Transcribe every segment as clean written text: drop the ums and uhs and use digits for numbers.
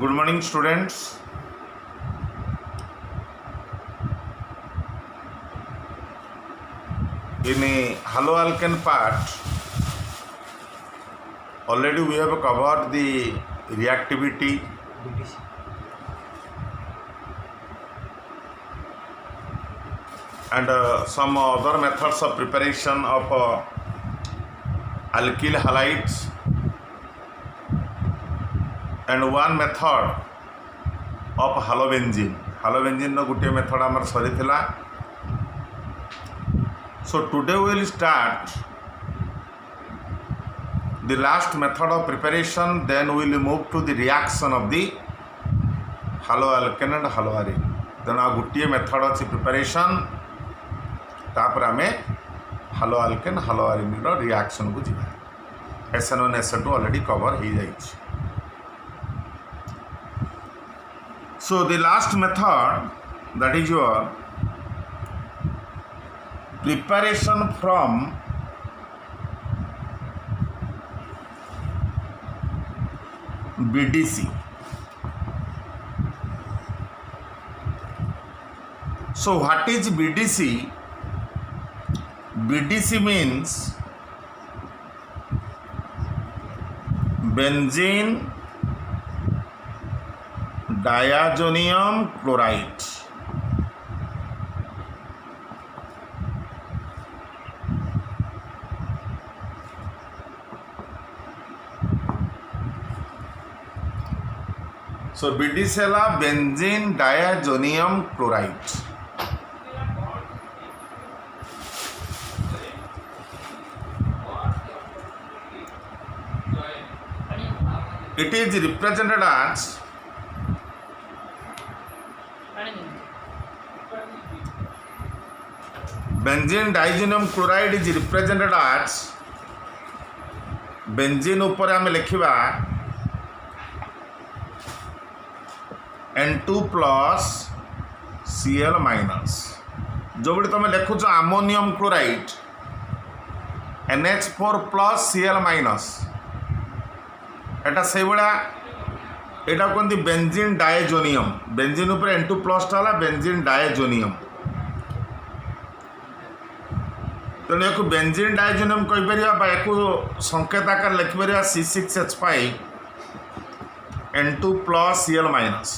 Good morning, students. In a haloalkane part, already we have covered the reactivity, and some other methods of preparation of alkyl halides, and one method of halobenzene. Halobenzene no goटे method amar sari thila. So today we will start the last method of preparation, then we will move to the reaction of the haloalkane and haloarine. Then a goटे method of preparation, तापर आमे haloalkane haloarine रो reaction को जिबा. SN1 SN2 already cover ही जाइछ. So the last method, that is your preparation from BDC. So what is BDC? BDC means benzene diazonium chloride. So BDC है benzene diazonium chloride. It is represented as benzene diazonium chloride is represented as benzene ऊपर आमे लिखिबा N2 plus Cl minus. जो भी तुम लिखुच ammonium chloride NH4 plus Cl minus. एटा से बड़ा एटा कोनती benzene diazonium. Benzene ऊपर N2 plus टाला बेंजीन डायजोनियम. तेणु एक बेंजीन डायजोनियम कहि परिया बा एक संकेत आकार लिखि परिया C6H5 N2 plus Cl minus.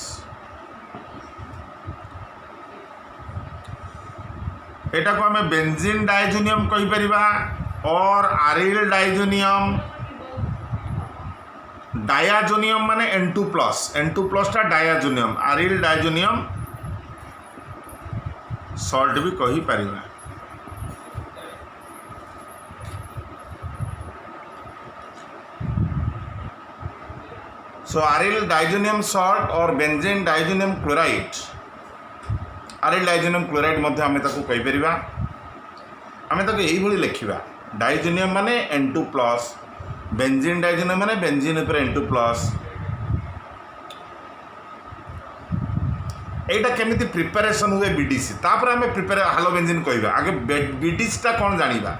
एटा को हमें बेंजीन डायजोनियम कहि परिबा और आरिल डायजोनियम. डायाजोनियम माने N2 प्लस टा डायाजोनियम, आरिल डायजोनियम सॉल्ट भी कहि परिबा. सो आरिल डायजोनियम सॉल्ट और benzene diazonium chloride, aryl diazonium chloride मध्य आमे ताको कहि परिबा. आमे ताको एही भली लिखिबा डायजोनियम माने N2 प्लस, बेंजीन डायजोनियम माने बेंजीन ऊपर N2 प्लस. एटा केमिति प्रिपरेशन हुए बीडीसी, तापर आमे प्रिपेयर हालोबेंजीन कहिबा. आगे बीडीसी ता कोन जानिबा.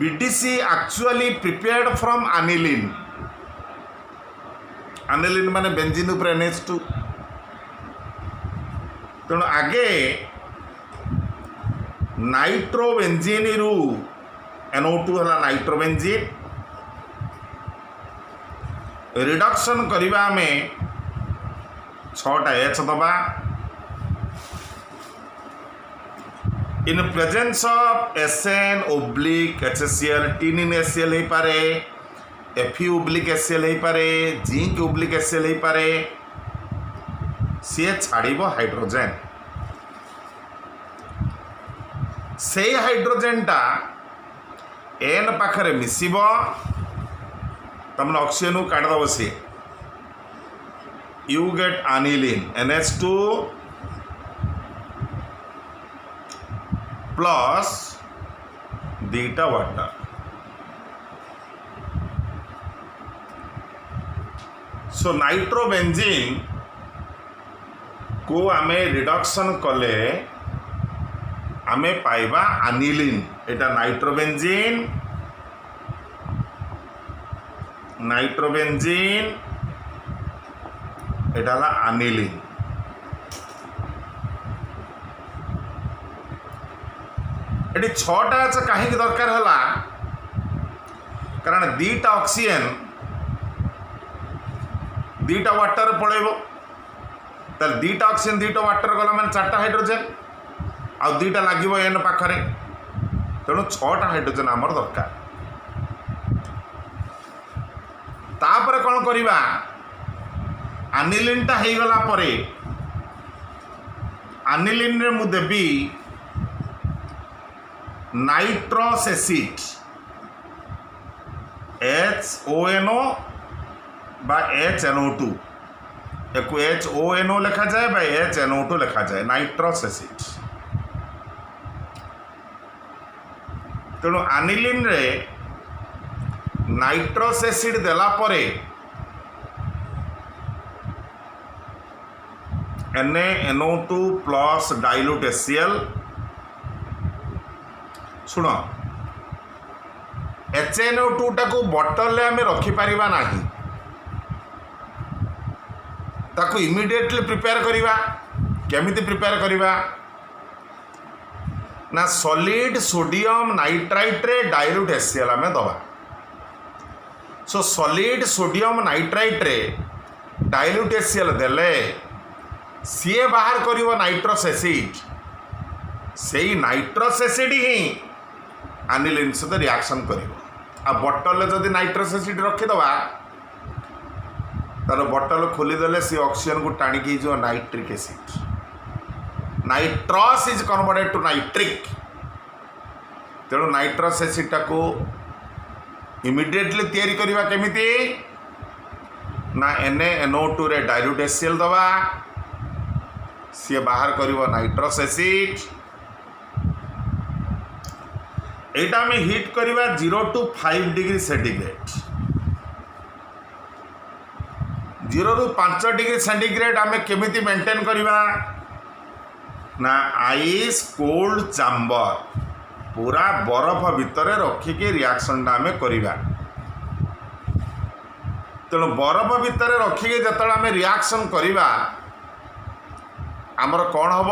BDC actually prepared from aniline. Aniline माने बेंजीन ऊपर NH2. तेणु आगे नाइट्रोबेंजीन रु NO2 हला नाइट्रोबेंजीन रिडक्शन करिबा में 6टा H दबा. In presence of SN oblique HCl, टिनिन HCl ही पारे, Fe oblique HCl ही पारे, जिंक oblique HCl ही पारे. सी छाड़िबो हाइड्रोजेन. से हाइड्रोजेन टा N पाखरे मिसिबो, तमन ऑक्सीजन को काट दबो से. You get aniline NH2 plus दीटा वाटर. सो नाइट्रोबेंजीन को आमे रिडक्शन कले आमे पाइबा अनिलिन. एटा नाइट्रोबेंजीन नाइट्रोबेंजीन एटा हला आनिलीन। ये 6टा एच कहीं दरकार है कारण 2टा ऑक्सीजन 2टा वाटर पड़ेबो ताल 2टा ऑक्सीजन 2टा वाटर गला माने 4टा हाइड्रोजन आ 2टा लागिबो एन पाखरे तेणु 6टा हाइड्रोजन आमर दरकार। तापर कौन करिबा आनिलीन टा हे गला परे आनिलीन रे मु देबी नाइट्रस एसिड HONO बा HNO2 एक HONO लिखा जाए बा HNO2 लिखा जाए नाइट्रस एसिड। तेणु आनिलीन रे नाइट्रस एसिड देला परे NaNO2 plus dilute HCl शुण HNO2 टाको बॉटल ले आमे रखी परिबा नाही ताको इमिडिएटली प्रिपेयर करिबा केमिति प्रिपेयर करिबा ना सॉलिड सोडियम नाइट्राइट रे डाइल्यूट HCl आमे दबा। सो सॉलिड सोडियम नाइट्राइट रे डाइल्यूट HCl देले सीए बाहर करिवो नाइट्रस एसिड सेही नाइट्रस एसिड ही आनिलीन सहित रिएक्शन करिवो। आ बॉटल जदि नाइट्रस एसिड रखिदबा तार बॉटल खोलीदेले सी ऑक्सीजन को टाणी जो nitric acid nitrous is converted to nitric. तेणु नाइट्रस एसिड टाको इमिडिएटली तैयारी करिबा केमिति ना NaNO2 रे डाइल्यूट HCl दबा सी बाहर करिवो नाइट्रस एसिड एटा में हीट करिवा 0 to 5 डिग्री सेंटीग्रेड 0 ରୁ 5 डिग्री सेंटीग्रेड आमे केमिति मेंटेन करिवा ना आइस कोल्ड चैम्बर पूरा बरफ भितर रखिके रिएक्शन आमे करिवा। तेणु बरफ भितर रखिके जतला आमे रिएक्शन करिवा आमर कौन हम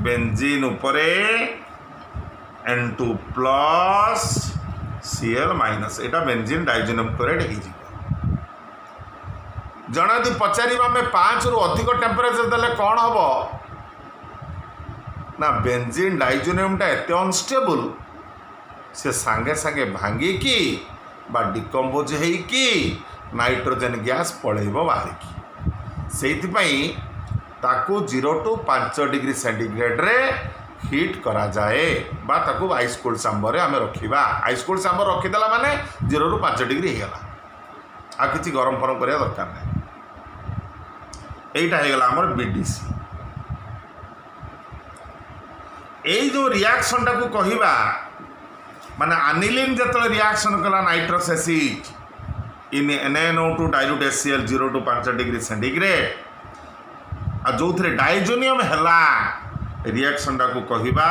बेंजीन उपरे N2 प्लस Cl माइनस एटा बेंजीन डाइजेनियम क्लोराइड हो जन यदि पचार आम 5 रु अधिक टेम्परेचर देले कौन हम ना बेंजीन डाइजेनियम टा एत अनस्टेबल से सांगे सांगे भांगिकी बा डिकम्पोज होइकी नाइट्रोजन गैस पलैब बाहरिकी से ताकू 0 to 5 डिग्री सेंटीग्रेड रे हीट करा जाए बा ताकू आइस कोल्ड चैम्बर रे आमे रखिबा। आइस कोल्ड चैम्बर रखिदेला माने 0 ରୁ 5 डिग्री हेगला आ किछि गरम फरम करिया दरकार नै। एइटा हेगला हमर BDC। एई जो रिएक्शन टाकू कहिबा माने आनिलीन जतले रिएक्शन कला nitrous acid in NaNO2 dilute HCl 0 to 5 degree centigrade आ जो थे डाइजेनियम हैला रिएक्शन टाकू कहिबा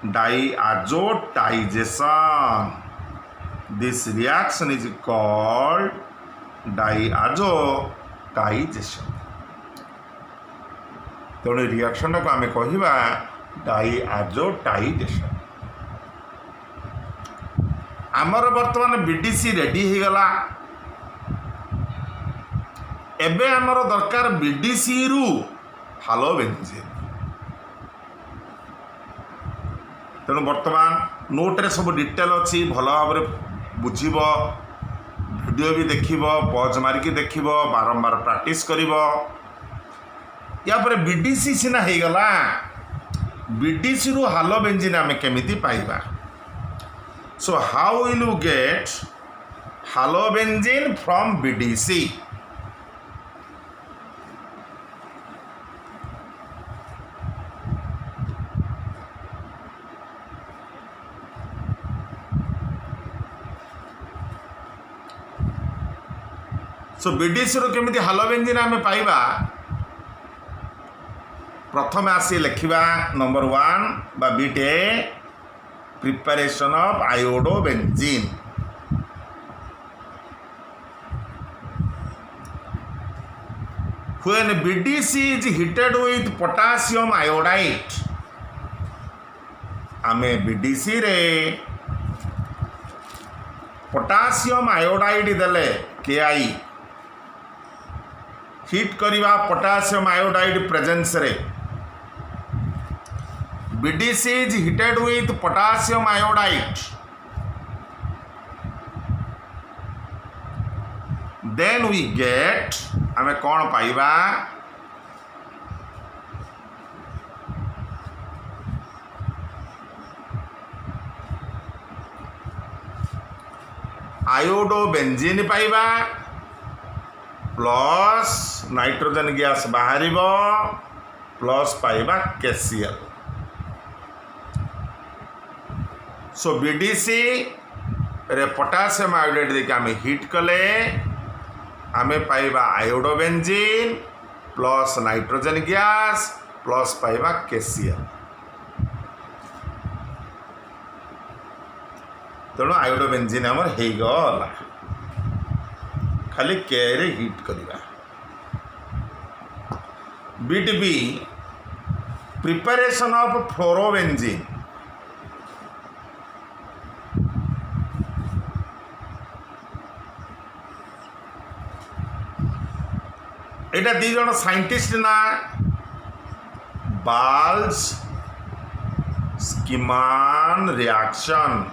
diazotization. This reaction is called diazotization. तेणु रिएक्शन टाकू आमे कहिबा डाइआजोटाइजेशन। आमर बर्तमान BDC रेडी हो गला एबे आमर दरकार BDC रु हालोबेंजीन। तेणु बर्तमान नोट रे सब डिटेल अच्छी भल भाव बुझब वीडियो भी देखब पज मारिकी देखब बारंबार प्रैक्टिस करिब या पर BDC सिना हो गला BDC रु हालोबेंजीन आमे केमिति पाइबा। So how will you get halobenzene from BDC? So BDC रो केमिति हालोबेंजीन आमे पाइबा। प्रथम आसी लिखिबा नंबर 1 बा बीटे preparation of iodobenzene. When BDC is heated with potassium iodide, आमे BDC रे पोटासियम आयोडाइड देले KI हीट करिवा पोटासियम आयोडाइड प्रेजेंस रे BDC is heated with potassium iodide, then we get आमे कौन पाइबा आयोडोबेंजीन पाइबा प्लस नाइट्रोजन गैस बाहर प्लस पाइबा KCl। सो BDC रे पोटासियम आयोडाइड देखिए आम हिट कले आमे पाइबा iodobenzene plus nitrogen gas plus पाइबा KCl। तेणु आयोडोबेंजीन आमर हो गला खाली के रे हिट करिवा। बिट बी प्रिपरेशन ऑफ फ्लोरोबेंजीन। एटा दी जन साइंटिस्ट ना बाल्स स्कीमान रिएक्शन।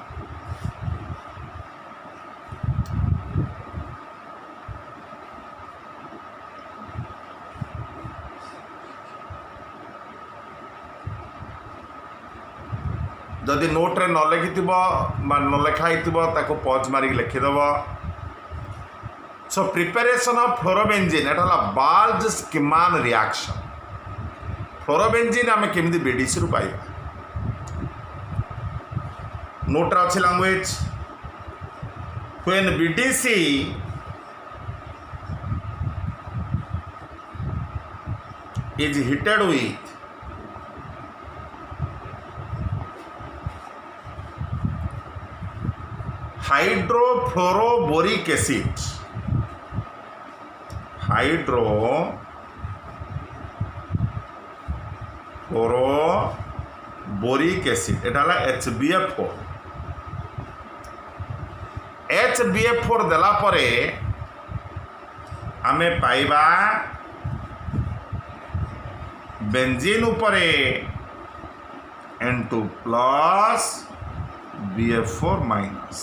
जदि नोट्रे न लिखि न लिखाई पज मारिक लिखिदेव। So preparation of fluorobenzene Etah बाल्ज स्कीमान reaction. Fluorobenzene आम केमी BDC रु पाइबा नोट्रे अच्छी language when BDC is heated with hydrofluoroboric acid. Hydrofluoroboric acid एटा HbF4। HbF4 देला परे आमे पाइबा बेंजीन उपरे N2 प्लस BF4 माइनस।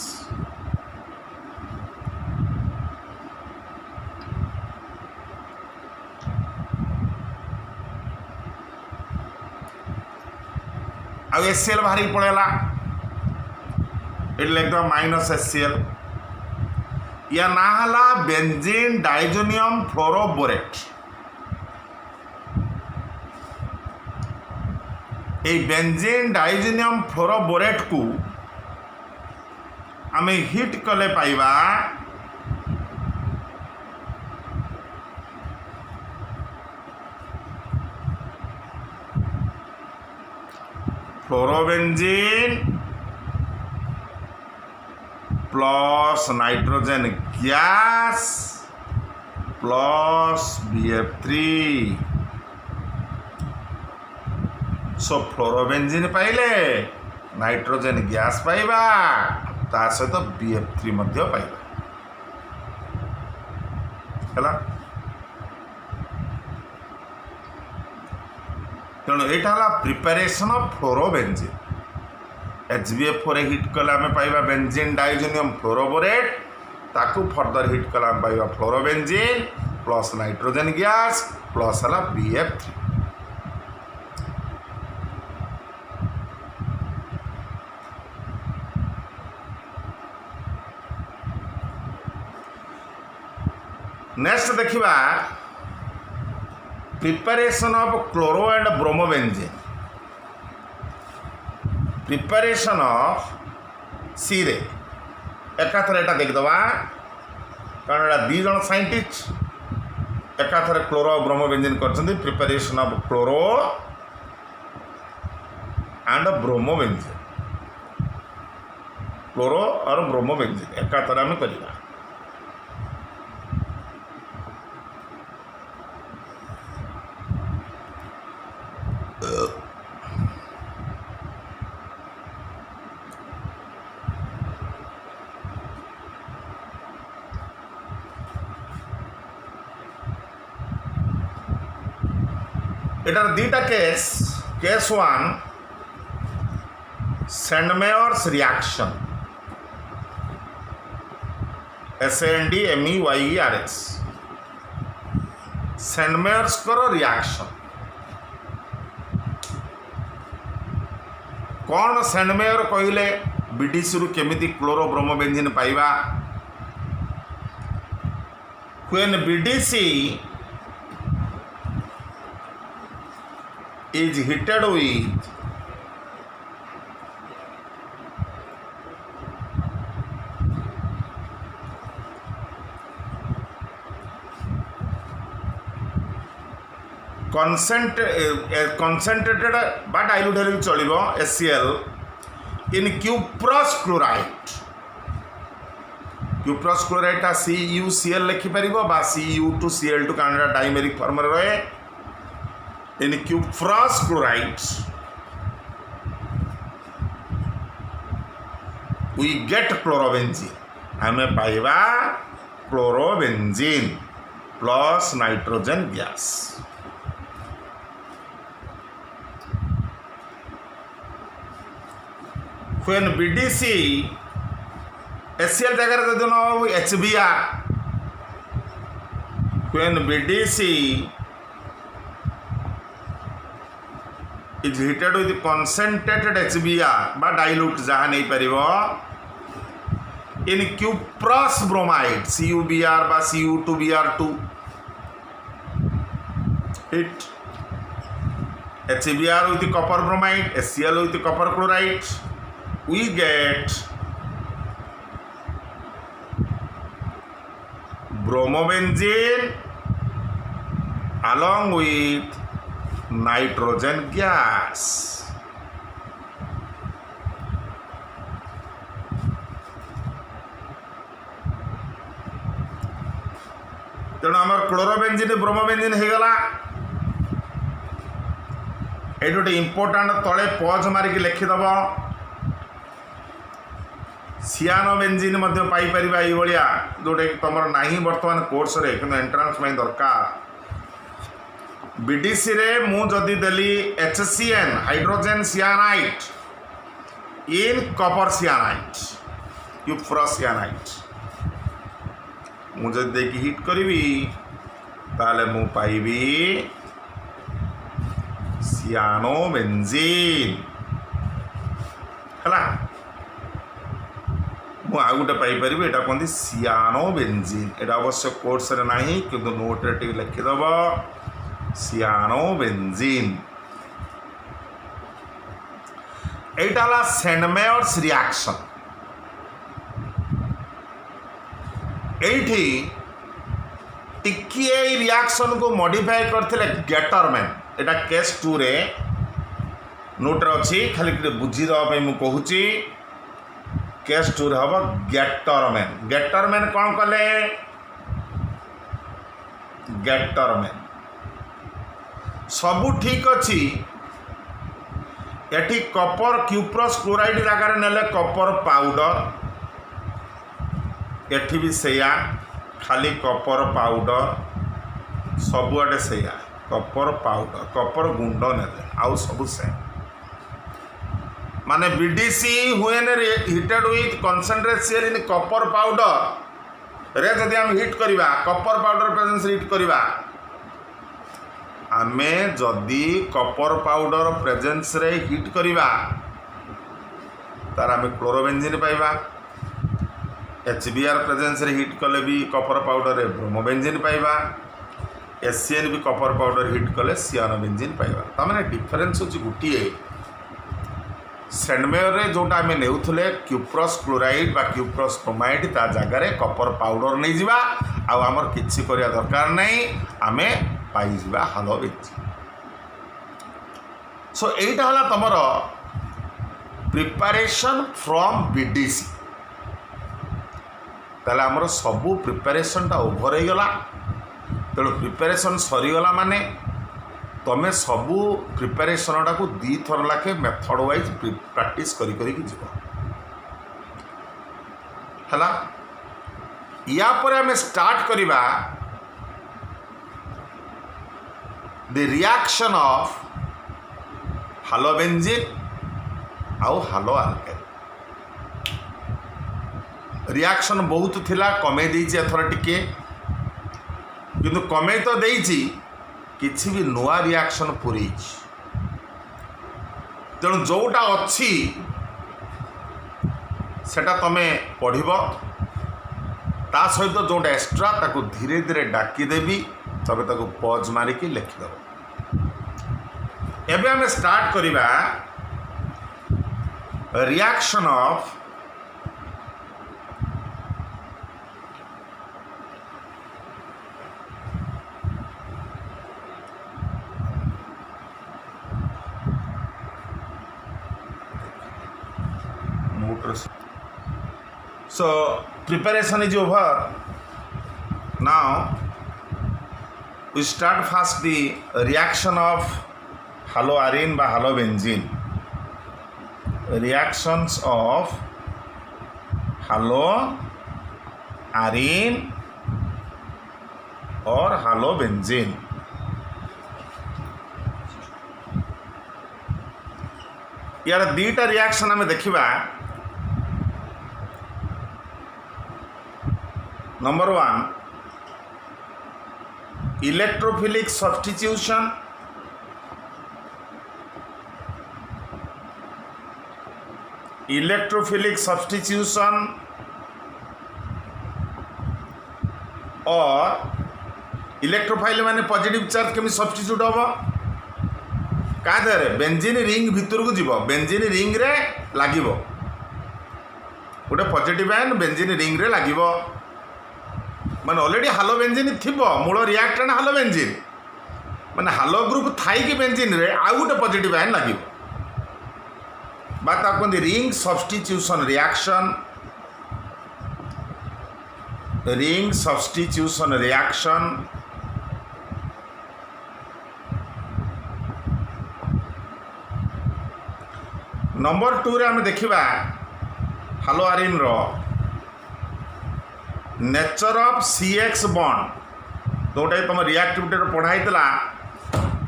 अब HCl बाहरी पड़ेला इट लिख माइनस HCl। या ना हला बेंजीन डाइजोनियम फ्लोरोबोरेट। ए बेंजीन डाइजोनियम फ्लोरोबोरेट को आमे हिट कले पाइबा fluorobenzene plus nitrogen gas plus BF3। So fluorobenzene पाइले नाइट्रोजन गैस पाइबा ता सहित BF3 मध्य पाइबा हैला। तेणु यहाँ preparation of fluorobenzene. HbF4 hit कले आम पाइबा बेंजीन डाइजोनियम फ्लोरोबोरेट ताकू फर्दर हिट कले आम पाइबा fluorobenzene plus nitrogen gas plus है BF3। नेक्स्ट देखिबा preparation of chloro and bromobenzene. Preparation of C रे एकाथर एटा देखदवा कारण एटा दी जन साइंटिस्ट एकाथर क्लोरो ब्रोमोबेंजीन करछन्ती। Preparation of chloro and bromobenzene. Chloro और ब्रोमोबेंजीन एकाथर आम करिबा। एटार दीटा case case one Sandmeyer's reaction SANDMEYERS Sandmeyer's करो रिएक्शन कौन सेंडमेयर कहले बीडीसी रु केमिति क्लोरोब्रोमोबेंजीन पाइबा when BDC is heated with concentrated but dilute हेले चलिबो HCl in cuprous chloride cuprous chloride ता CuCl लिखि परिबो बा Cu2Cl2 कांडा डाइमेरिक फॉर्म रे रहे in cuprous chloride we get chlorobenzene हमें पाइबा chlorobenzene plus nitrogen gas when BDC HCl जगह दे दो HBr when BDC is heated with concentrated HBr बा dilute जहाँ नहीं परिवो in cuprous bromide CuBr बा Cu2Br2 hit HBr with copper bromide HCl with copper chloride we get bromobenzene along with nitrogen gas तेणु आम chlorobenzene bromobenzene हो गला ये गोटे इंपोर्टाट तले पज मारिक लिखिदेव सियानोबेंजीन पाइपर ये जोटा कि तुम ना बर्तमान कोर्स रे कि एंट्रांस में दरकार बीडीसी रे मु जदि देली HCN hydrogen cyanide in copper cyanide cuprous cyanide मुझे देखी हिट करी ताले मु पाइबी सियानोबेंजीन है मु आउ गोटे पाइपर एटा कहते सियानोबेंजीन एटा अवश्य कोर्स रे नाही किंतु नोट रे टिक लिखिदेव सियानोबेंजीन एटा ला सेंडमेयर्स रिएक्शन एठी टिकिए रिएक्शन को मॉडिफाई करथिले गेटरमैन एटा केस 2 रे नोट रे अछि खाली बुझी दवा पे मु कहूची केस 2 रे हबो गेटरमैन कोन कले गेटरमैन सबू ठीक अच्छी एटी कॉपर क्यूप्रस क्लोराइड जगार नेले कॉपर पाउडर एटी भी सेया खाली कॉपर पाउडर सबुआडे सेया कॉपर पाउडर कॉपर गुंड नेले आउ सबू से माने BDC when heated with concentrated in copper powder रे जदि हम हिट करिबा कॉपर पाउडर प्रेजेंस हिट करिबा आमे जदि कॉपर पाउडर प्रेजेंस रे हिट करिबा तार आमे क्लोरोबेंजीन पाइबा HBr प्रेजेंस रे हिट कले भी कॉपर पाउडर रे ब्रोमोबेंजीन पाइबा HCl भी कॉपर पाउडर हिट कले सियानोबेंजीन पाइबा ता माने डिफरेंस होची गुटिए सेंडमेयर रे जोटा आमे नेउथले क्यूप्रस क्लोराइड बा क्यूप्रस ब्रोमाइड ता जगह रे कॉपर पाउडर नै जिबा आ हमर किछि करिया दरकार नै आमे पाइबा हालोबेंजीन सो एटा हला तमर प्रिपरेशन फ्रॉम बीडीसी ताले हमर सबु प्रिपरेशन ता ओभर हो गला तेणु प्रिपरेशन सरीगला माने तमें सबू प्रिपरेशन टा को दी थर लाखे मेथड वाइज प्रैक्टिस करी करी जीव है या पर आम स्टार्ट करवा द रिएक्शन ऑफ हालोबेंजीन आउ हालो आल्केन रिएक्शन बहुत थिला कमे देइछि एथर टिके किंतु कमे तो देइछि किछि भी नुआ रिएक्शन पुरेइछि तेणु जोटा अच्छी सेटा तमे पढ़िब ता सहित जोटा एक्स्ट्रा ताको धीरे धीरे डाकिदेवी तबे ताको पॉज मारिकी लिखिदेव एबे हमें स्टार्ट करिबा reaction of so preparation is over. Now we start first the reaction of haloarine by halobenzene. Reactions of haloarine or halobenzene. यार दीटा रिएक्शन आम देखा नंबर 1 इलेक्ट्रोफिलिक सब्स्टिट्यूशन और इलेक्ट्रोफाइल माने पॉजिटिव चार्ज केमी सब्स्टिट्यूट हम का देरे बेंजीन रिंग भितर को जीव बेंजीन रिंग रे लागिवो गोटे पॉजिटिव आयन बेंजीन रिंग रे लागिवो माने ऑलरेडी हालो बेंजीन थिबो मूल रिएक्टेंट हालो बेंजीन माने हालो ग्रुप थाई कि बेंजीन रे आ गोटे पॉजिटिव आयन लागिवो बात आको रिंग सब्स्टिट्यूशन रिएक्शन नंबर 2 रे हमें देखिबा हालोआरिन रो नेचर ऑफ CX बॉन्ड जोटा तुम रिएक्टिविटी रो पढ़ाइतला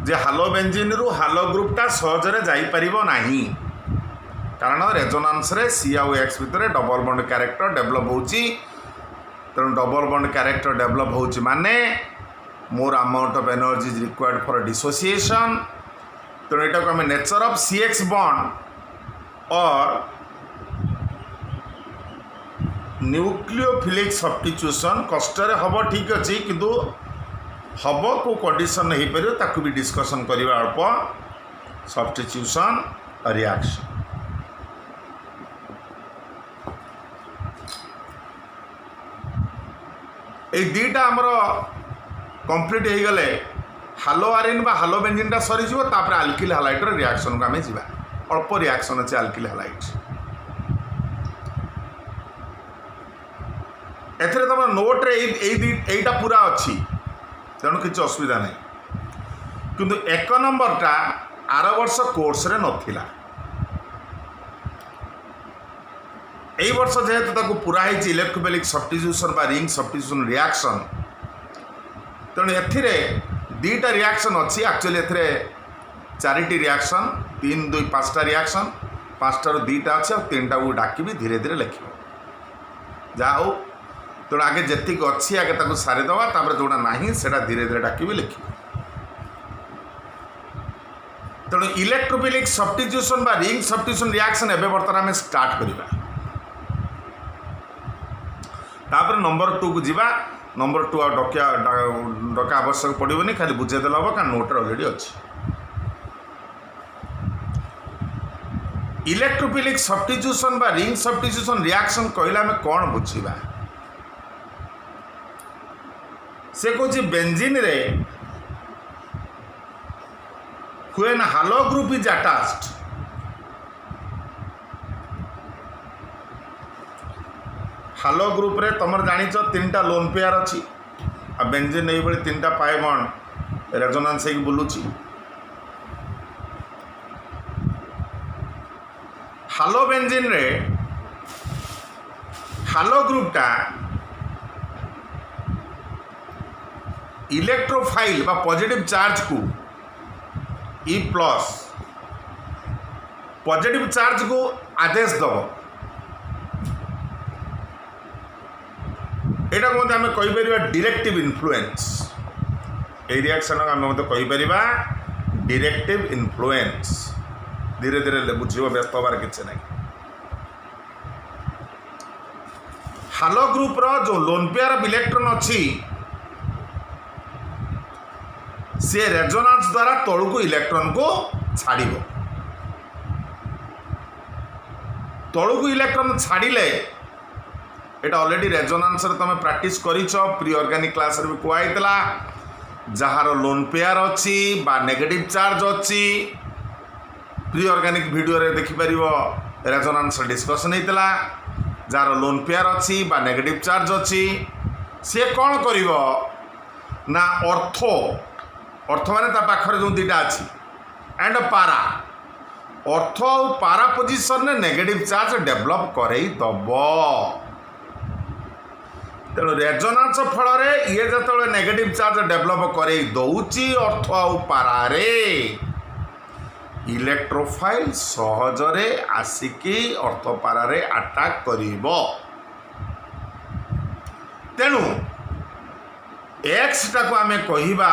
जे हालोबेंजीन रु हालो ग्रुपटा सहजरे जाई परिबो नाही कारण रेजोनेंस रे C आ X भितर डबल बॉन्ड कैरेक्टर डेवलप होची तेणु डबल बॉन्ड कैरेक्टर डेवलप होची माने more amount of energy is required for dissociation तेणु एटा को हमें नेचर ऑफ CX बॉन्ड और न्यूक्लियोफिलिक सब्स्टिट्यूशन कष्टर हम ठीक अच्छे किंतु हम को कंडीशन हो पार ताकू भी डिस्कशन करवा अल्प सब्स्टिट्यूशन रिएक्शन ये दुईटा आमर कंप्लीट हो गले हालोआरिन बा हालोबेंजीन सरीज आल्किल हालाइटर रिएक्शन को आम जा अल्प रिएक्शन अच्छे आल्किल हालाइट एथरे तुम नोट रे एटा पूरा अच्छी तेणु किसी असुविधा नहीं किंतु 1 नंबरटा आर वर्ष कोर्स रे नथिला एई वर्ष जेहेतु ताकू पूरा है इलेक्ट्रोफिलिक सब्स्टिट्यूशन बा रिंग सब्स्टिट्यूशन रिएक्शन तेणु एथिरे दीटा रिएक्शन अच्छी एक्चुअली एथिरे 4टी रिएक्शन 3 2 5टा रिएक्शन 5टार 2टा अच्छे और 3टा को डाकिबी धीरे धीरे लिख जहा हो तेणु आगे जी अच्छी आगे ताकू सारीदवा तापर जोड़ा नहीं सेटा धीरे धीरे डाकिबी लिख तेणु इलेक्ट्रोफिलिक सब्स्टिट्यूशन बा रिंग सब्स्टिट्यूशन रिएक्शन एबे बर्तमान आम स्टार्ट करिबा तापर नंबर 2 को जीवा नंबर 2 आ डका आवश्यक पड़ोनी खाली बुझेदेल हम कारण नोट ऑलरेडी अच्छी इलेक्ट्रोफिलिक सब्स्टिट्यूशन बा रिंग सब्स्टिट्यूशन रिएक्शन कहला आम कौन बुझा से कौच बेंजीन रे when hello group is attached hello group रे तुम जानिच 3टा लोन पेयर अच्छी आ बेंजीन ये 3टा पाई बॉन्ड रेजोनेंस हो बुलूची हालो बेंजीन रे हालो ग्रुपटा इलेक्ट्रोफाइल बा पॉजिटिव चार्ज को ई प्लस पॉजिटिव चार्ज को आदेश दब एटा को आम कहीपर डायरेक्टिव इन्फ्लुएंस ए रिएक्शन आम कहीपर डायरेक्टिव इन्फ्लुएंस धीरे धीरे बुझ व्यस्त हबार किसी ना हालो ग्रुप रो जो लोन पेयर ऑफ इलेक्ट्रॉन अच्छी से रेजोनेंस द्वारा तलू को इलेक्ट्रॉन को छाड़ तलू को इलेक्ट्रॉन छाड़िले एटा ऑलरेडी रेजोनेंस रे तुम प्रैक्टिस करिछ प्री ऑर्गेनिक क्लास रे भी कुआइतला जहार लोन पेयर अच्छी बा नेगेटिव चार्ज अच्छी प्री ऑर्गेनिक वीडियो रे देखि परिबो रेजोनेंस डिस्कशन हेतला जार लोन पेयर अच्छी बा नेगेटिव चार्ज अच्छी सी कौन कर ना अर्थ माने ता पाखरे जो दुटा अच्छी एंड पारा अर्थ और पारा पोजिशन ने नेगेटिव चार्ज डेभलप करई दब तेणु रेजोनेंस फल ये जो नेगेटिव चार्ज डेभलप करई दौची अर्थ और पारे इलेक्ट्रोफाइल सहजरे आसिकी अर्थपारे अटैक करिब तेणु एक्स टाको आमे कहिबा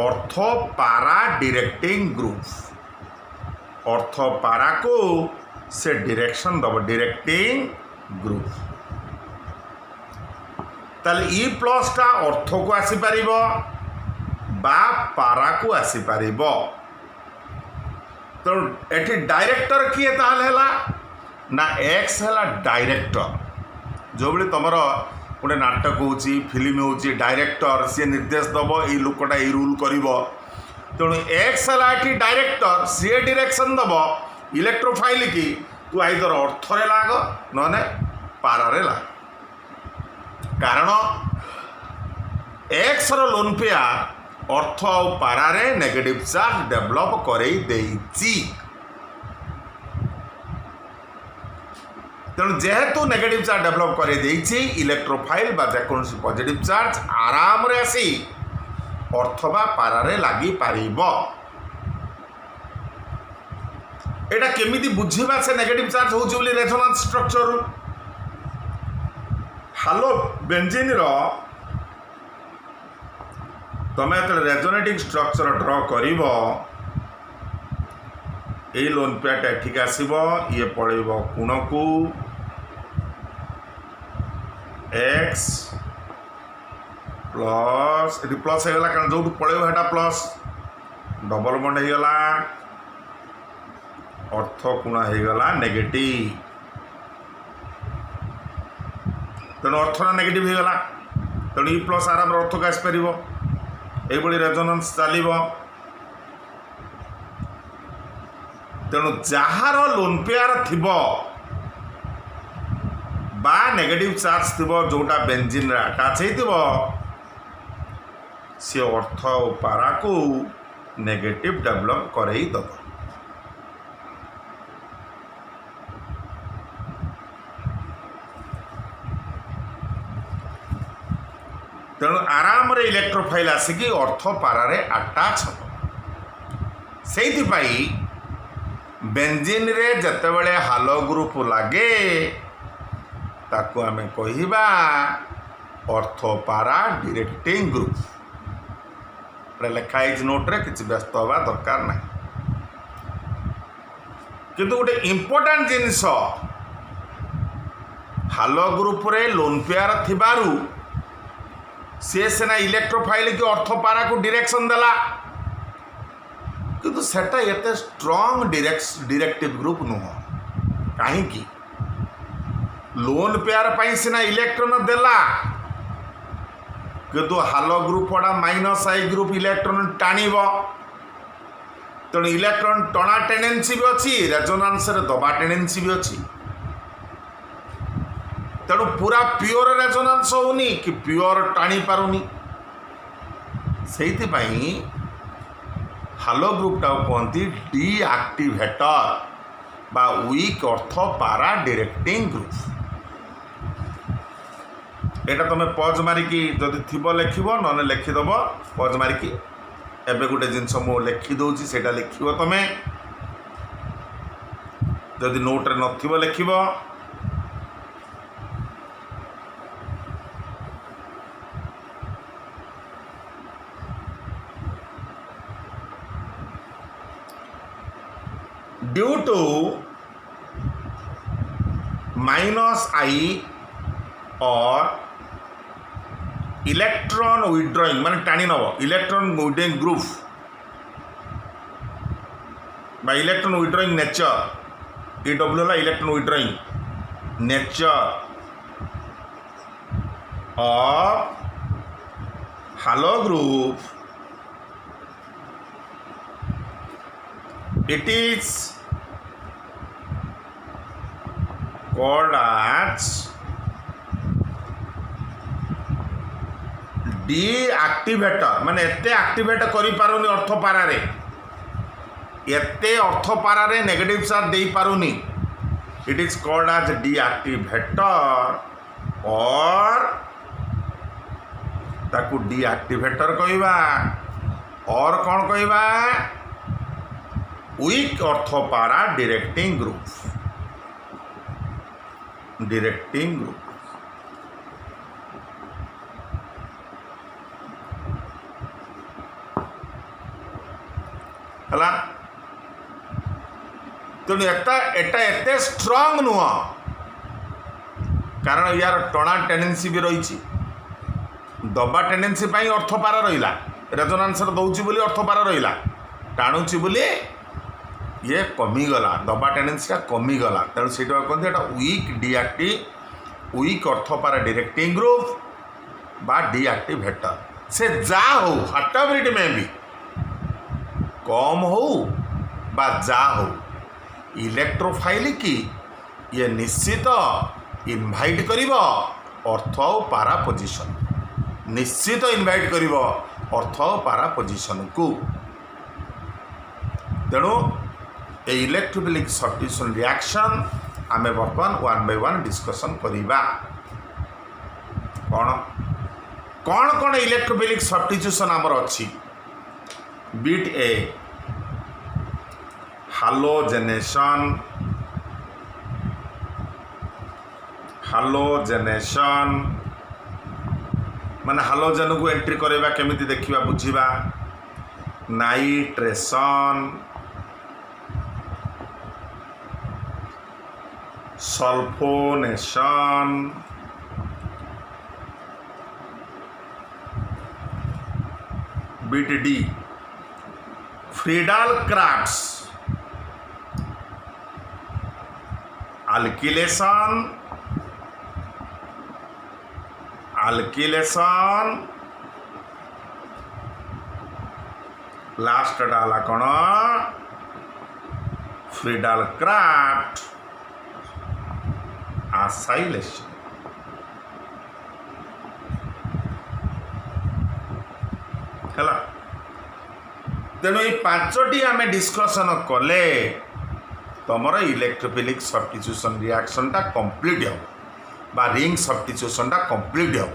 अर्थपारा डायरेक्टिंग ग्रुप अर्थपारा को से डायरेक्शन दब डायरेक्टिंग ग्रुप ताले ई प्लस टा अर्थ को आसी परिबो बा पारा को आसी परिबो तो एटी डायरेक्टर किए ताहला ना एक्स है डायरेक्टर जो भी तुम गोटे नाटक हो फिल्म हो डायरेक्टर सी निर्देश दब ये लोकटा ये रूल कर तेणु एक्स है डायरेक्टर सी डायरेक्शन दब इलेक्ट्रोफाइल की तू आइदर अर्थ लाग न पारे लाग कारण एक्स लोन पेयर अर्थ और पारे नेगेटिव चार्ज डेभलप करई देइची तेणु जेहेतु नेगेटिव चार्ज डेभलप करई देइची इलेक्ट्रोफाइल बा जेकोसी पॉजिटिव चार्ज आराम रे आसी अर्थ बा पारे लागी पारिबो एटा केमिति बुझिबा से नेगेटिव चार्ज होउची बोली रेजोनेंस स्ट्रक्चर हालो बेंजीन रो तुम जो रेजोनेटिंग स्ट्रक्चर ड्र कर लोन पेयरटा एठिक आसब ये पड़ेब कोण को एक्स प्लस ये प्लस होगा कारण जो पड़ेगा प्लस डबल बॉन्ड होगा अर्थ कोण होगा नेगेटिव तेणु अर्थ नेगेटिव होगा तेणु ई प्लस आराम अर्थ को आसपर ये रेजोनेंस चलो तेणु जार लोन पेयर थी बा नेगेटिव चार्ज थी जोटा बेंजीन रे अटैच हो सी अर्थ और पारा को नेगेटिव डेभलप करई दब तेणु आराम रे इलेक्ट्रोफाइल आसिकी अर्थ पारे अटैच हम से बेंजीन रे जतेबेले हालो ग्रुप लगे ताकू आमे कहिबा अर्थ पारा डायरेक्टिंग ग्रुप लिखाई नोट रे किसी व्यस्त हवा दरकार ना किंतु गोटे इम्पोर्टेंट जिनिस हालो ग्रुप रे लोन पेयर थिबारु सी सीना इलेक्ट्रोफाइल की अर्थ पारा को डायरेक्शन देला किंतु सेटा एते स्ट्रांग डायरेक्टिव ग्रुप नुह कहीं लोन पेयर पाई सीना इलेक्ट्रॉन देला किंतु हालो ग्रुप वाला माइनस आई ग्रुप इलेक्ट्रॉन टाणीब तेणु इलेक्ट्रॉन टणा टेंडेंसी भी अच्छी रेजोनेंस रे दबा टेंडेंसी भी अच्छी तेणु पूरा प्योर रेजोनेंस होनी कि प्योर टाणी पारुनी से हालो ग्रुपटा कहती डीआक्टिवेटर बा वीक अर्थ पारा डायरेक्टिंग ग्रुप एटा तुम पज मारिकी जदि थी लिखब न लिखिदेव पज मारिकी एबे गोटे जिनस मु लिखि दूची सेटा लिखिबो तमे जदि नोट रे नथिबो लिखिबो ड्यू टू -I और इलेक्ट्रॉन विड्रॉइंग माने टाणी नब इलेक्ट्रॉन विड्रॉइंग ग्रुप बा इलेक्ट्रॉन विड्रॉइंग नेचर EW ला electron withdrawing nature of halo group it is called as deactivator माने एते एक्टिवेट करि पारुनी अर्थ पारारे एते अर्थ पारारे नेगेटिव चार्ज दे पारुनी it is called as deactivator और ताकू डीआक्टिवेटर कहबा और कौन कहबा वीक अर्थ पारा डायरेक्टिंग ग्रुप हला तेणु एटा एते स्ट्रॉंग नुह कारण यार टणा टेंडेंसी भी रही दबा टेंडेंसी अर्थ पारा रहा रेजोनांस दौची बोली अर्थ पारा रहा टाणुची बोली ये कमीगला दबा टेंडेंसी कमीगला तेणु से कहते हैं वीक डीआक्टिव वीक अर्थ पारा डायरेक्टिंग ग्रुप बा डीआक्टिवेटर से जा हो हटबिलिटी में भी कम हो बा जा हो इलेक्ट्रोफाइल की ये निश्चित इनवाइट करिवो अर्थ और पारा पोजिशन निश्चित इनवाइट करिवो अर्थ और पारा पोजिशन को तेणु ए इलेक्ट्रोफिलिक सब्स्टिट्यूशन रिएक्शन आमे बर्तमान वन बाय वन डिस्कशन करिबा कौन कौन कौन इलेक्ट्रोफिलिक सब्स्टिट्यूशन आमर अच्छी बीट ए हालोजेनेशन माने हालोजेन को एंट्री करवा केमिति देखिबा बुझिबा नाइट्रेशन सल्फोनेशन बीट डी फ्रीडाल क्राफ्ट्स अल्किलेशन लास्ट डाला कौन फ्रीडाल क्राफ्ट आसाइलेशन है तेणु ये पांचटी आमे डिस्कसन कले तुमर इलेक्ट्रोफिलिक सब्स्टिट्यूशन रिएक्शन टा कंप्लीट हो बा रिंग सब्स्टिट्यूशन टा कंप्लीट हो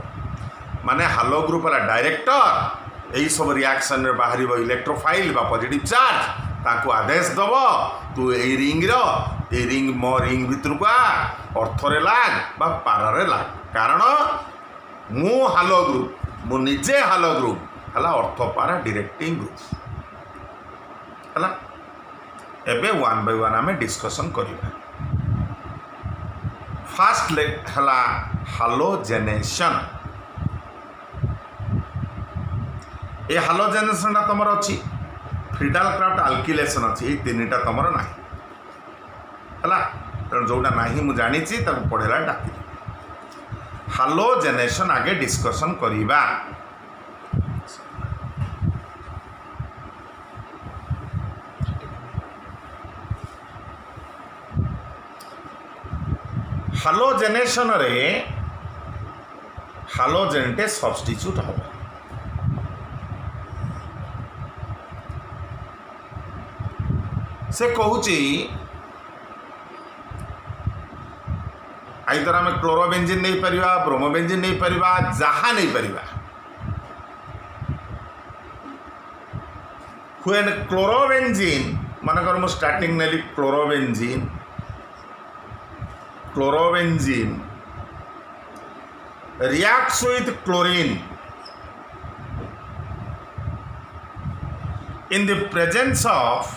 माने हालो ग्रुप वाला डायरेक्टर यही सब रिएक्शन रे बाहर इलेक्ट्रोफाइल बा पॉजिटिव चार्ज ताको आदेश दब तू ए रिंग मो रिंग भितर को अर्थ रे लाग बा पारा रे लाग कारण मु हालो ग्रुप मु निजे हालो ग्रुप हला अर्थ पारा डायरेक्टिंग ग्रुप हला एबे वन बाय वन आमे डिस्कशन करिबा फास्ट हला हालोजेनेशन ए हालोजेनेशन ता तमर अछि फ्रीडाल क्राफ्ट अल्किलेशन अछि ए तीनटा तमर नाही हला त जोटा नाही मु जानि छि त पढेला डाकी हालोजेनेशन आगे डिस्कशन करिबा हालोजेनेशन रे हालोजेनटे सब्स्टिट्यूट हम से कहूची आइदर आम क्लोरोबेंजीन नहीं परिवा ब्रोमोबेंजीन नहीं परिवा जहाँ नहीं परिवा व्हेन क्लोरोबेंजीन मानकर मु स्टार्टिंग नेली chlorobenzene reacts with chlorine in the presence of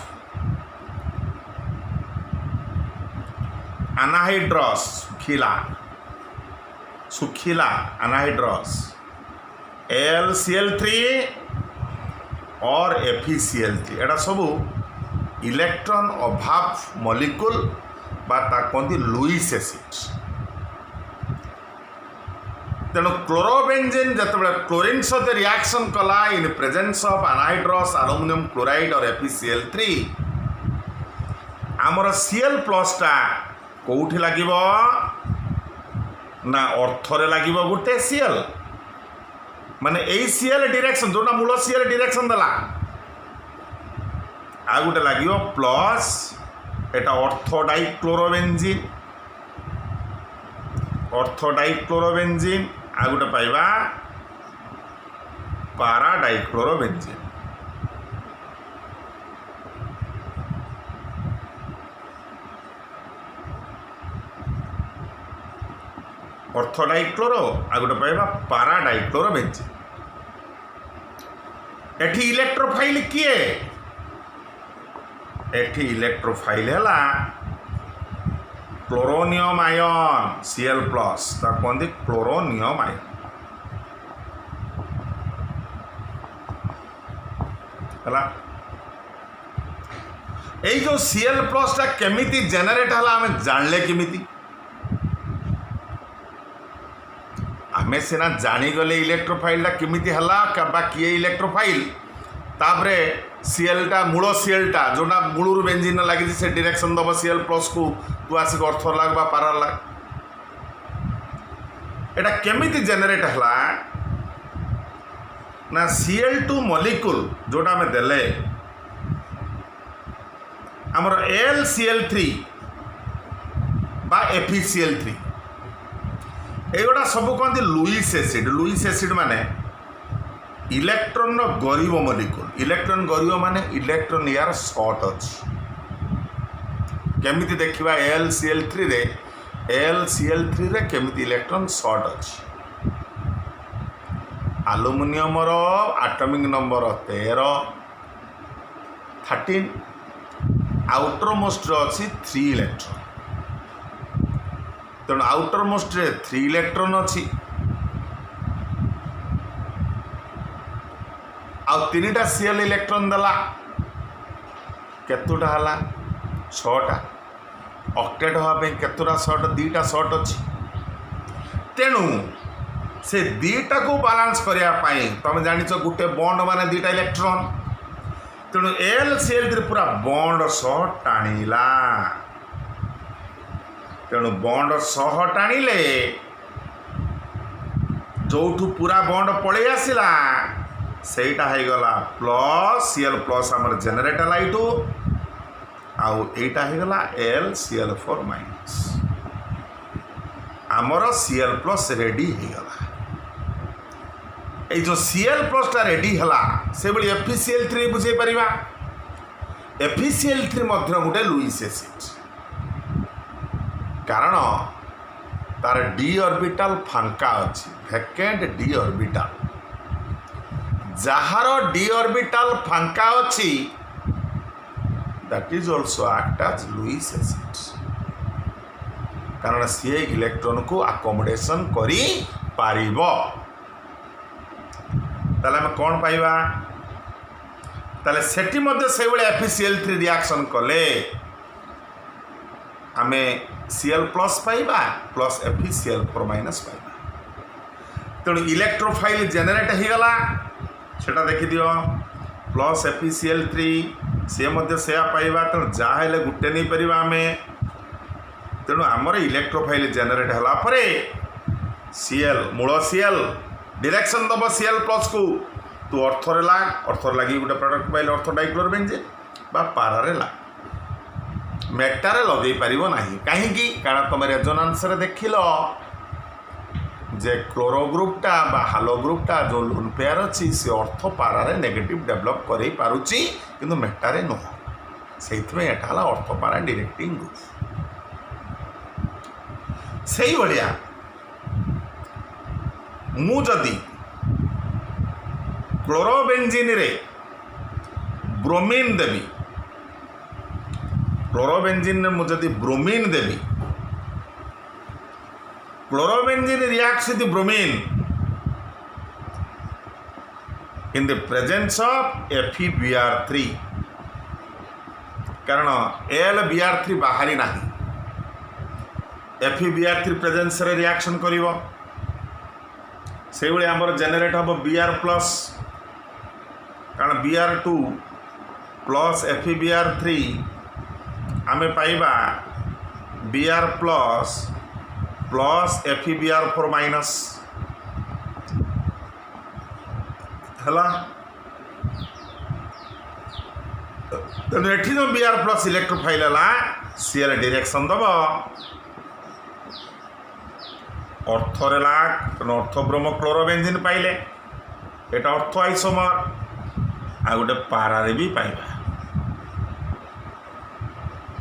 anhydrous sukhila anhydrous LCl3 और FeCl3 एटा सबू इलेक्ट्रॉन अभाव मॉलिक्यूल बा कहते लुईस एसिड। तेणु क्लोरोबेंजीन जिते क्लोरीन सहित रिएक्शन कला in presence of anhydrous aluminium chloride और FeCl3 आमर Cl प्लस टा कौटी लगे ना अर्थरे लगे गोटे Cl माने यही Cl डायरेक्शन जोटा मूल Cl डायरेक्शन देला आ गोटे लगे प्लस एटा ऑर्थोडाइक्लोरोबेंजीन आ गोटे पाइबा पाराडाइक्लोरोबेंजीन। ऑर्थोडाइक्लोरो आ गोटे पाइबा पाराडाइक्लोरोबेंजीन। एठी इलेक्ट्रोफाइल किए एठी इलेक्ट्रोफाइल है क्लोरोनियम आयन Cl प्लस कहते क्लोरोनियम आयन है। यही जो Cl प्लस टा केमिति जेनेरेट है आम जानले केमिति आमे सीना जानीगले इलेक्ट्रोफाइल टा केमिति हला किए इलेक्ट्रोफाइल तापरे Cl टा मूल Cl टा जोटा मूलर बेंजीन लगी से डायरेक्शन दब Cl प्लस को तू आसिक अर्थ लाग बा पारा लाग एटा केमिति जेनेरेट हला ना Cl2 मॉलिक्यूल जोटा में देले हमर LCl3 बा FeCl3 एगोटा सब कहते लुईस एसिड माने इलेक्ट्रॉन गरीब मॉलिक्यूल इलेक्ट्रॉन गरीब माने इलेक्ट्रॉन यार शॉर्ट अच्छी केमिति देखिबा LCl3 रे केमिति इलेक्ट्रॉन शॉर्ट अच्छी एल्युमिनियम रो एटॉमिक नंबर 13 आउटर मोस्ट अच्छी 3 इलेक्ट्रॉन तेणु आउटर मोस्ट रे 3 इलेक्ट्रॉन अच्छी आ 3टा Cl इलेक्ट्रॉन देला केतुटा हला 6टा ऑक्टेट होगा केतुटा शॉर्ट 2टा शॉर्ट अच्छी तेणु से 2टा को बालांस करने तुम जान गोटे बॉन्ड माने 2टा इलेक्ट्रॉन तेणु LCl3 पूरा बॉन्ड सह टाणिला तेणु बॉन्ड सह टाणिले जोठू पूरा बॉन्ड पड़े आसला सेटा है गला प्लस Cl प्लस आमर जेनेरेट है लाइटू आउ एटा है गला LCl4 माइनस आमर Cl प्लस रेडी है गला ए जो Cl प्लस टा रेडी हला से बड़ी FeCl3 बुझे परिबा FeCl3 मध्य गोटे लुईस एसिड कारण तार d ऑर्बिटल फांका अच्छी वैकेंट d ऑर्बिटल जहार d ऑर्बिटल फांका अच्छी that is also act as Lewis acid कारण सी इलेक्ट्रॉन को अकोमोडेशन करी पारिबो ताले हम कौन पाइबा ताले सेठी मध्य से बळे FeCl3 रिएक्शन कले आमे Cl प्लस पाइबा प्लस FeCl4 माइनस पाइबा तेणु इलेक्ट्रोफाइल जेनेरेट हो गला सेटा देखि दियो प्लस FeCl3 से मध्य से पाइबा तेणु जहाँ गोटे नहीं पारिबा आमे तेणु आमर इलेक्ट्रोफाइल जेनेरेट होला परे Cl मूल Cl डायरेक्शन दब Cl प्लस को तू अर्थरे लाग अर्थर लगी गोटे प्रोडक्ट पाइल ऑर्थोडाइक्लोरोबेंजीन बा पारारे लाग मेटारे लगे पार ना कहीं कारण तुम रेजोनांस रे देखिल जे क्लोरो ग्रुपटा बा हालो ग्रुपटा जो लोन पेयर अच्छी सी अर्थ पारारे नेगेटिव डेभलप कर पारुची किंतु मेटारे नुह से अर्थ पारा डायरेक्टिंग ग्रुप से भाया मुझी क्लोरोबेंजीन रे ब्रोमीन देवी क्लोरोबेंजीन मुझे bromine Devi chlorobenzene reacts with the bromine in the presence of FeBr3 कारण LBr3 बाहरी ना FeBr3 प्रेजेंस रे रिएक्शन करिवो से भाई आमर जेनेरेट हम Br+ कारण Br2 प्लस FeBr3 आमे पाइबा Br+ प्लस FeBr4 माइनस है तेणु ये जो Br+ इलेक्ट्रोफाइल है सी डायरेक्शन दब अर्थरे लाग तेणु अर्थ ब्रोमो क्लोरोबेंजीन पाइले एटा अर्थ आइसोमर आ गोटे पारारे भी पाइबा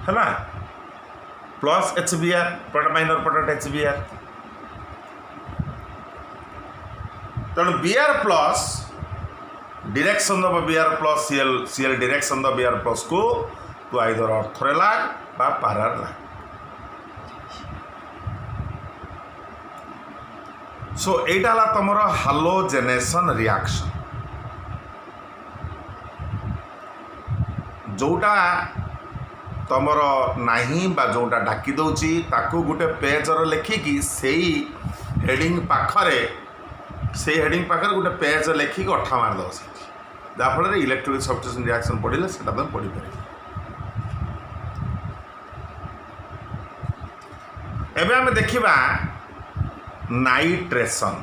है plus HBr product minor product HBr तेणु Br+ डायरेक्शन दब Br+ Cl डायरेक्शन दब Br+ को तू आइदर अर्थरे लाग बा पारार लाग सो एटा ला तुम हालोजेनेशन रिएक्शन जोटा तुमर नाही बा जोटा डाकी दौची ताकू गोटे पेजर लेखिकी से हेडिंग पाखरे से हेडिंग पाखरे गोटे पेज लेखिकी अठा मारद जहाँफल इलेक्ट्रिक सब्स्टिट्यूशन रिएक्शन पढ़ले से तुम पढ़ी पार एबे आमे देखिबा नाइट्रेशन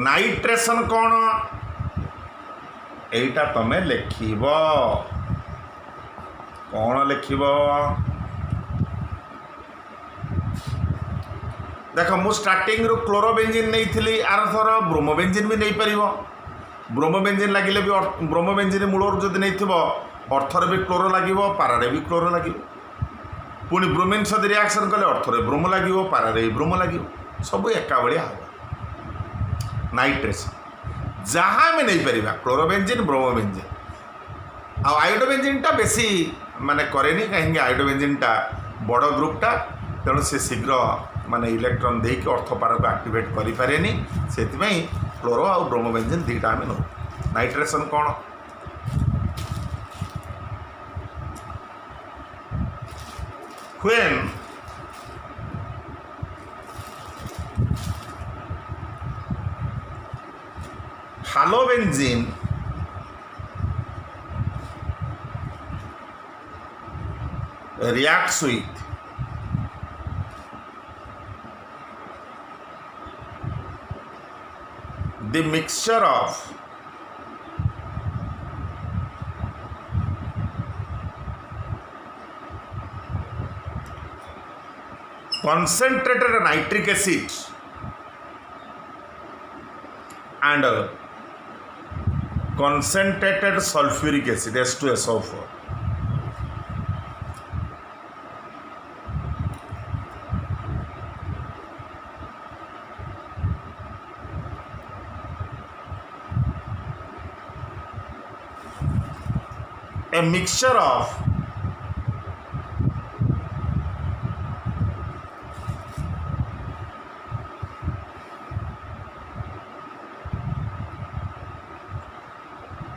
नाइट्रेशन कौन एटा तमे लिखिब कौन लिखिब देख मु स्टार्टिंग रू क्लोरोबेंजीन नहीं थी आर थर ब्रोमोबेंजीन भी नहीं पार ब्रोमोबेंजीन लगिले भी ब्रोमोबेंजीन मूल जदि नहीं थो अर्थर भी क्लोरो लगे पारारे भी क्लोरो लगे पुणी ब्रोमीन सहित रिएक्शन कले अर्थरे ब्रोमो लगे पारारे भी ब्रोमो लगे सब एका भाया हम नाइट्रेशन जहाँ आम नहीं पार क्लोरोबेंजीन ब्रोमोबेंजीन आयोडोबेंजीन टा बेसी माने करेनी कहीं आयोडोबेंजीन टा बड़ ग्रुपटा तेणु से शीघ्र माने इलेक्ट्रॉन देकी अर्थ पार को एक्टिवेट करें से क्लोरो आ ब्रोमोबेंजीन दुईटा आम नौ नाइट्रेशन कौन when halobenzene reacts with the mixture of concentrated nitric acid and concentrated sulfuric acid H2SO4 a mixture of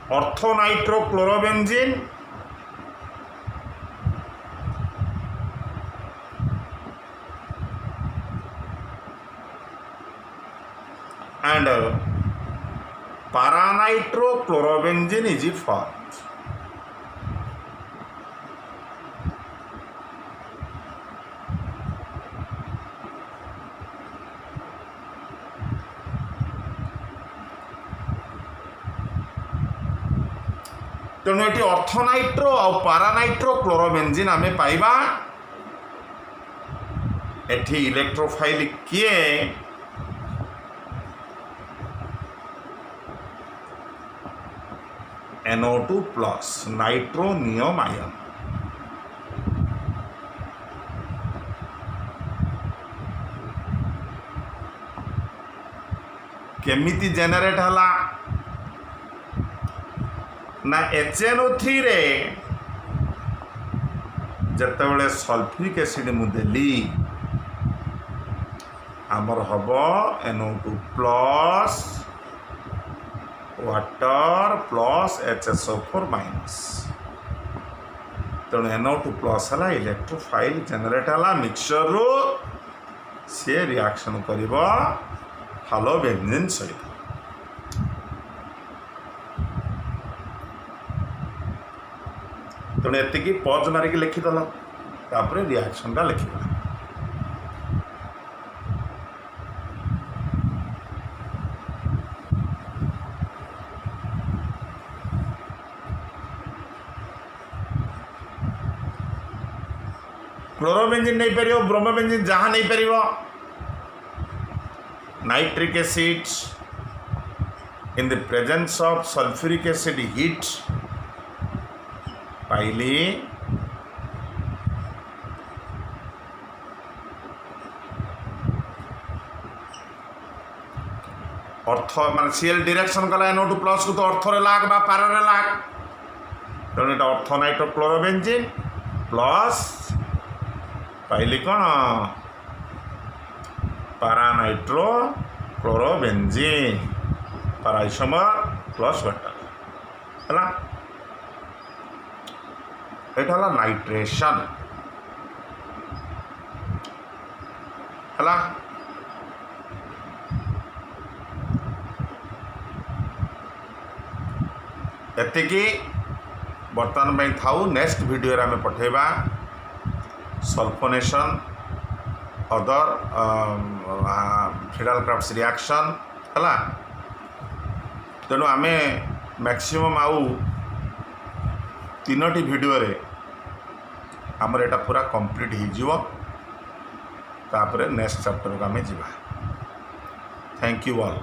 orthonitropchlorobenzene and paranitrochlorobenzene is formed. तेणु ये ऑर्थोनाइट्रो और पारानाइट्रो क्लोरोबेंजीन आमे पाइबा एठी इलेक्ट्रोफाइल किए NO2 प्लस नाइट्रोनियम आयन। केमिति जेनेरेट हला ना HNO3 रे जतबेले सल्फ्यूरिक एसिड मु देली आमर हम NO2 plus water plus HSO4 minus. तेणु NO2 प्लस है इलेक्ट्रोफाइल जेनेरेट है मिक्सचर रू सी रिएक्शन कर हालोबेंजीन सहित। तेणु एति पज मारिक लिखिदेल तापर रिएक्शन टा लिखिदेल। क्लोरोबेंजीन नहीं पार, ब्रोमोबेंजीन जहाँ नहीं पार। Nitric acid in the presence of sulphuric acid heat पाइली अर्थ मान सीएल डायरेक्शन कला NO2 प्लस को तो अर्थरे लाग बा पारे लाग। तेणु ये अर्थ नाइट्रो क्लोरोबेंजीन प्लस पाइली कौन पारानाइट्रो क्लोरोबेंजीन पाराइसोमर प्लस वाटर है। यहाँ नाइट्रेशन है। एतिकी बर्तमान में थाऊ। नेक्स्ट वीडियो आम पठेबा सल्फोनेशन अदर फ्रीडाल क्राफ्ट्स रिएक्शन है। तेणु आम मैक्सिमम आउ 3टी वीडियो रे आमर एटा पूरा कंप्लीट हो तापर नेक्स्ट चैप्टर को आम जा। Thank you all.